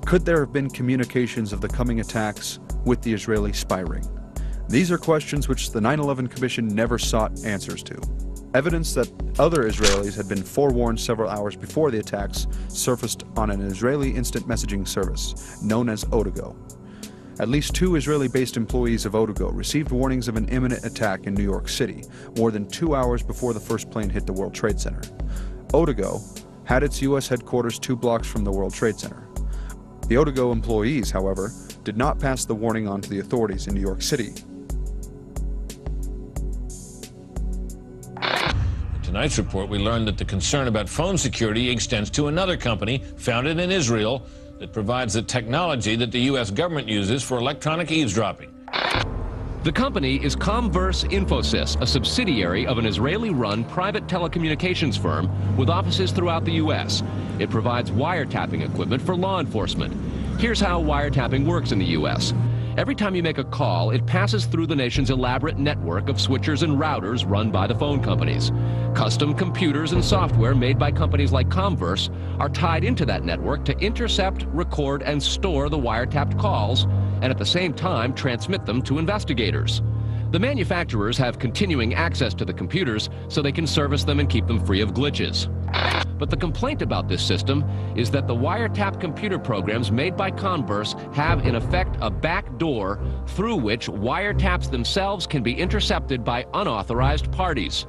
Could there have been communications of the coming attacks with the Israeli spy ring? These are questions which the 9/11 Commission never sought answers to. Evidence that other Israelis had been forewarned several hours before the attacks surfaced on an Israeli instant messaging service known as Odago. At least 2 Israeli-based employees of Odago received warnings of an imminent attack in New York City, more than 2 hours before the first plane hit the World Trade Center. Odago had its U.S. headquarters 2 blocks from the World Trade Center. The Odago employees, however, did not pass the warning on to the authorities in New York City. In tonight's report, we learned that the concern about phone security extends to another company founded in Israel that provides the technology that the U.S. government uses for electronic eavesdropping. The company is Converse Infosys, a subsidiary of an Israeli-run private telecommunications firm with offices throughout the U.S. It provides wiretapping equipment for law enforcement. Here's how wiretapping works in the U.S. Every time you make a call, it passes through the nation's elaborate network of switchers and routers run by the phone companies. Custom computers and software made by companies like Converse are tied into that network to intercept, record, and store the wiretapped calls, and at the same time transmit them to investigators. The manufacturers have continuing access to the computers so they can service them and keep them free of glitches. But the complaint about this system is that the wiretap computer programs made by Converse have in effect a back door through which wiretaps themselves can be intercepted by unauthorized parties.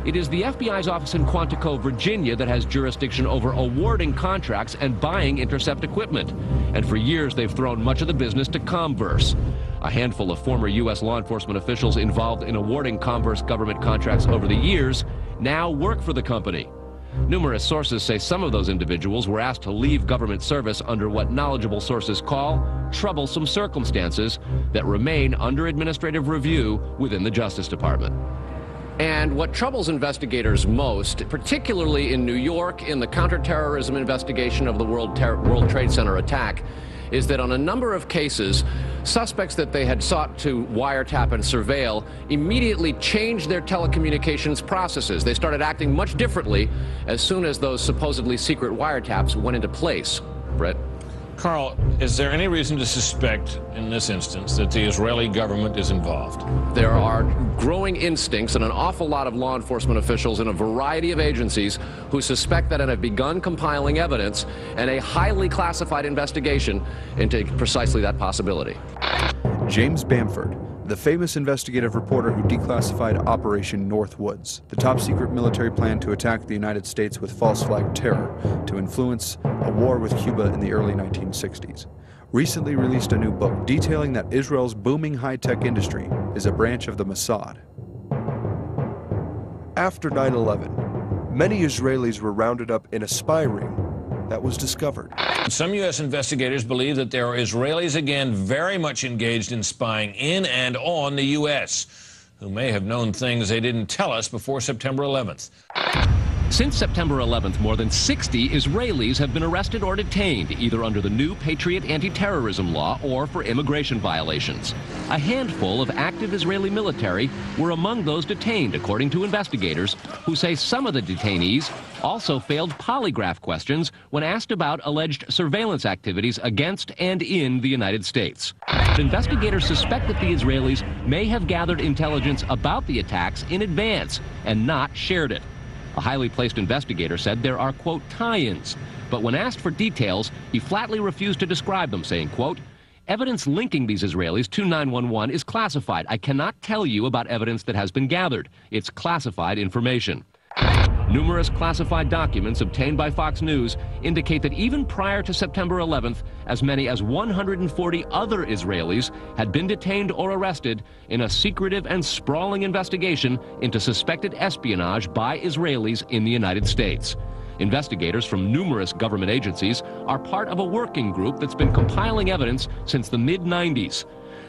It is the FBI's office in Quantico, Virginia that has jurisdiction over awarding contracts and buying intercept equipment. And for years they've thrown much of the business to Converse. A handful of former U.S. law enforcement officials involved in awarding Converse government contracts over the years now work for the company. Numerous sources say some of those individuals were asked to leave government service under what knowledgeable sources call troublesome circumstances that remain under administrative review within the Justice Department. And what troubles investigators most, particularly in New York in the counterterrorism investigation of the World Trade Center attack, is that on a number of cases, suspects that they had sought to wiretap and surveil immediately changed their telecommunications processes. They started acting much differently as soon as those supposedly secret wiretaps went into place. Brett? Carl, is there any reason to suspect in this instance that the Israeli government is involved? There are growing instincts and an awful lot of law enforcement officials in a variety of agencies who suspect that and have begun compiling evidence and a highly classified investigation into precisely that possibility. James Bamford, the famous investigative reporter who declassified Operation Northwoods, the top-secret military plan to attack the United States with false flag terror to influence a war with Cuba in the early 1960s, recently released a new book detailing that Israel's booming high-tech industry is a branch of the Mossad. After 9/11, many Israelis were rounded up in a spy ring that was discovered. Some U.S. investigators believe that there are Israelis again very much engaged in spying in and on the U.S., who may have known things they didn't tell us before September 11th. Since September 11th, more than 60 Israelis have been arrested or detained, either under the new Patriot anti-terrorism law or for immigration violations. A handful of active Israeli military were among those detained, according to investigators, who say some of the detainees also failed polygraph questions when asked about alleged surveillance activities against and in the United States. Investigators suspect that the Israelis may have gathered intelligence about the attacks in advance and not shared it. A highly placed investigator said there are, quote, tie-ins, but when asked for details, he flatly refused to describe them, saying, quote, evidence linking these Israelis to 911 is classified. I cannot tell you about evidence that has been gathered. It's classified information. Numerous classified documents obtained by Fox News indicate that even prior to September 11th, as many as 140 other Israelis had been detained or arrested in a secretive and sprawling investigation into suspected espionage by Israelis in the United States. Investigators from numerous government agencies are part of a working group that's been compiling evidence since the mid-90s.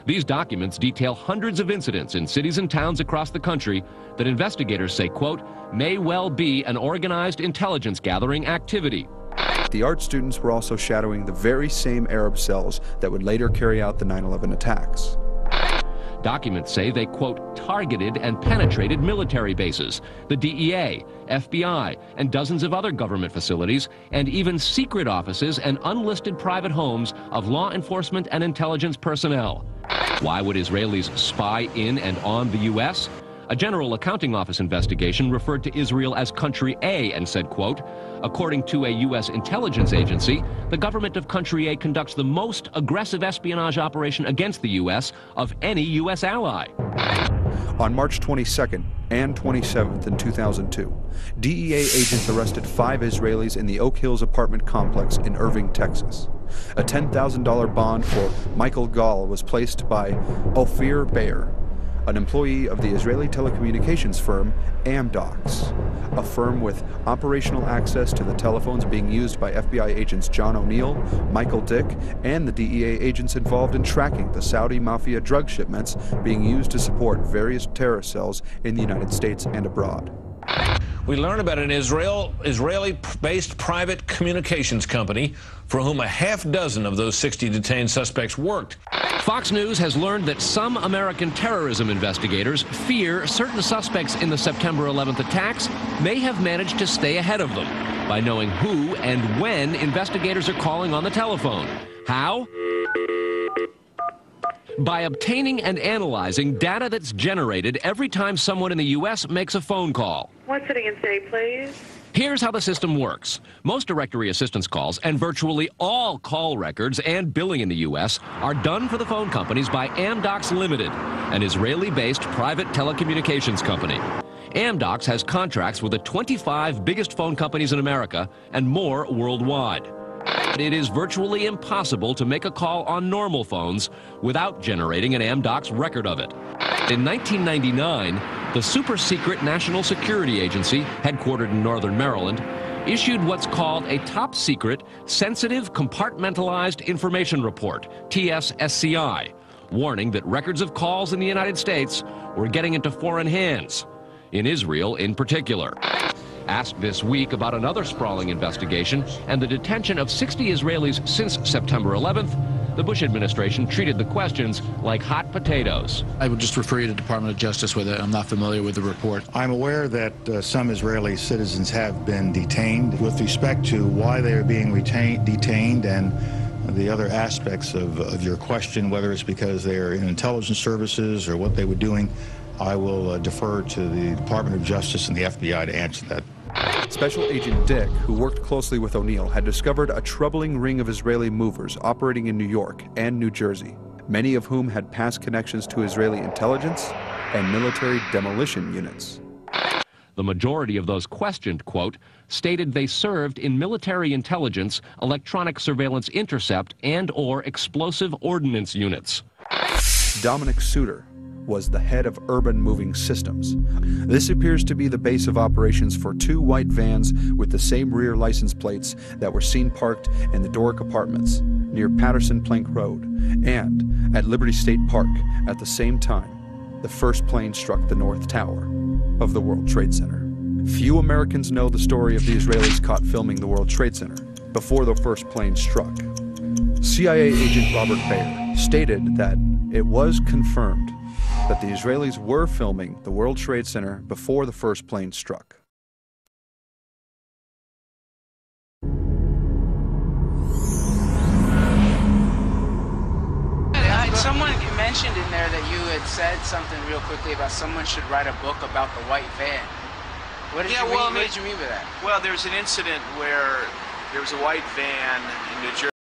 These documents detail hundreds of incidents in cities and towns across the country that investigators say, quote, may well be an organized intelligence gathering activity. The art students were also shadowing the very same Arab cells that would later carry out the 9/11 attacks. Documents say they, quote, targeted and penetrated military bases, the DEA, FBI, and dozens of other government facilities, and even secret offices and unlisted private homes of law enforcement and intelligence personnel. Why would Israelis spy in and on the U.S.? A General Accounting Office investigation referred to Israel as Country A and said, quote, according to a U.S. intelligence agency, the government of Country A conducts the most aggressive espionage operation against the U.S. of any U.S. ally. On March 22nd and 27th in 2002, DEA agents arrested 5 Israelis in the Oak Hills apartment complex in Irving, Texas. A $10,000 bond for Michael Gall was placed by Ophir Bayer, an employee of the Israeli telecommunications firm Amdocs, a firm with operational access to the telephones being used by FBI agents John O'Neill, Michael Dick, and the DEA agents involved in tracking the Saudi mafia drug shipments being used to support various terror cells in the United States and abroad. We learn about an Israeli-based private communications company for whom a half-dozen of those 60 detained suspects worked. Fox News has learned that some American terrorism investigators fear certain suspects in the September 11th attacks may have managed to stay ahead of them by knowing who and when investigators are calling on the telephone. How? By obtaining and analyzing data that's generated every time someone in the U.S. makes a phone call. One sitting in city, please. Here's how the system works. Most directory assistance calls and virtually all call records and billing in the U.S. are done for the phone companies by Amdocs Limited, an Israeli-based private telecommunications company. Amdocs has contracts with the 25 biggest phone companies in America and more worldwide. It is virtually impossible to make a call on normal phones without generating an Amdocs record of it. In 1999, the super-secret National Security Agency, headquartered in Northern Maryland, issued what's called a top-secret, sensitive, compartmentalized information report, TSSCI, warning that records of calls in the United States were getting into foreign hands, in Israel in particular. Asked this week about another sprawling investigation and the detention of 60 Israelis since September 11th, the Bush administration treated the questions like hot potatoes. I would just refer you to the Department of Justice with it. I'm not familiar with the report. I'm aware that some Israeli citizens have been detained. With respect to why they are being detained and the other aspects of your question, whether it's because they are in intelligence services or what they were doing, I will defer to the Department of Justice and the FBI to answer that. Special Agent Dick, who worked closely with O'Neill, had discovered a troubling ring of Israeli movers operating in New York and New Jersey, many of whom had past connections to Israeli intelligence and military demolition units. The majority of those questioned, quote, stated they served in military intelligence, electronic surveillance intercept, and/or explosive ordnance units. Dominic Suter was the head of Urban Moving Systems. This appears to be the base of operations for 2 white vans with the same rear license plates that were seen parked in the Doric Apartments near Patterson Plank Road and at Liberty State Park at the same time the first plane struck the North Tower of the World Trade Center. Few Americans know the story of the Israelis caught filming the World Trade Center before the first plane struck. CIA agent Robert Bayer stated that it was confirmed that the Israelis were filming the World Trade Center before the first plane struck. Someone mentioned in there that you had said something real quickly about someone should write a book about the white van. What did you mean by that? Well, there's an incident where there was a white van in New Jersey.